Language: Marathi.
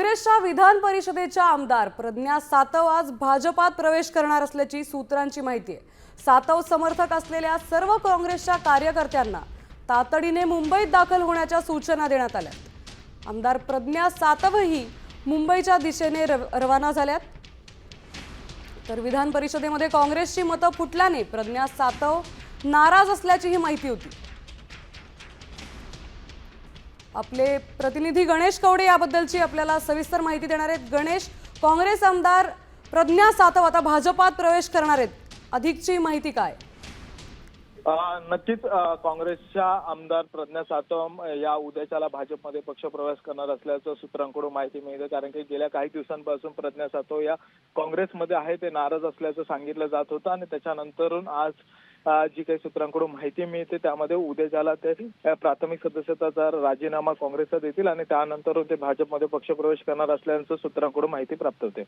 काँग्रेसच्या विधान परिषदेच्या आमदार प्रज्ञा सातव आज भाजपात प्रवेश करणार असल्याची सूत्रांची माहिती आहे। सातव समर्थक असलेल्या सर्व काँग्रेसच्या कार्यकर्त्यांना तातडीने मुंबईत दाखल होण्याच्या सूचना देण्यात आल्या। आमदार प्रज्ञा सातवही मुंबईच्या दिशेने रवाना झाल्यात। तर विधान परिषदेमध्ये काँग्रेसची मतं फुटल्याने प्रज्ञा सातव नाराज असल्याची ही माहिती होती। आपले प्रतिनिधी गणेश कवडे याबद्दलची आपल्याला सविस्तर माहिती देणार आहेत। गणेश, काँग्रेस आमदार प्रज्ञा सातव आता भाजपात प्रवेश करणार आहेत, अधिकची माहिती काय? नक्कीच काँग्रेसच्या आमदार प्रज्ञा सातव या उद्याच्याला भाजपमध्ये पक्षप्रवेश करणार असल्याचं सूत्रांकडून माहिती मिळते। कारण की गेल्या काही दिवसांपासून प्रज्ञा सातव या काँग्रेसमध्ये आहे ते नाराज असल्याचं सांगितलं जात होतं आणि त्याच्यानंतरून आज जी काही सूत्रांकडून माहिती मिळते त्यामध्ये उद्याच्याला ते प्राथमिक सदस्यत्वाचा राजीनामा काँग्रेसला देतील आणि त्यानंतर ते भाजपमध्ये पक्षप्रवेश करणार असल्याचं सूत्रांकडून माहिती प्राप्त होते।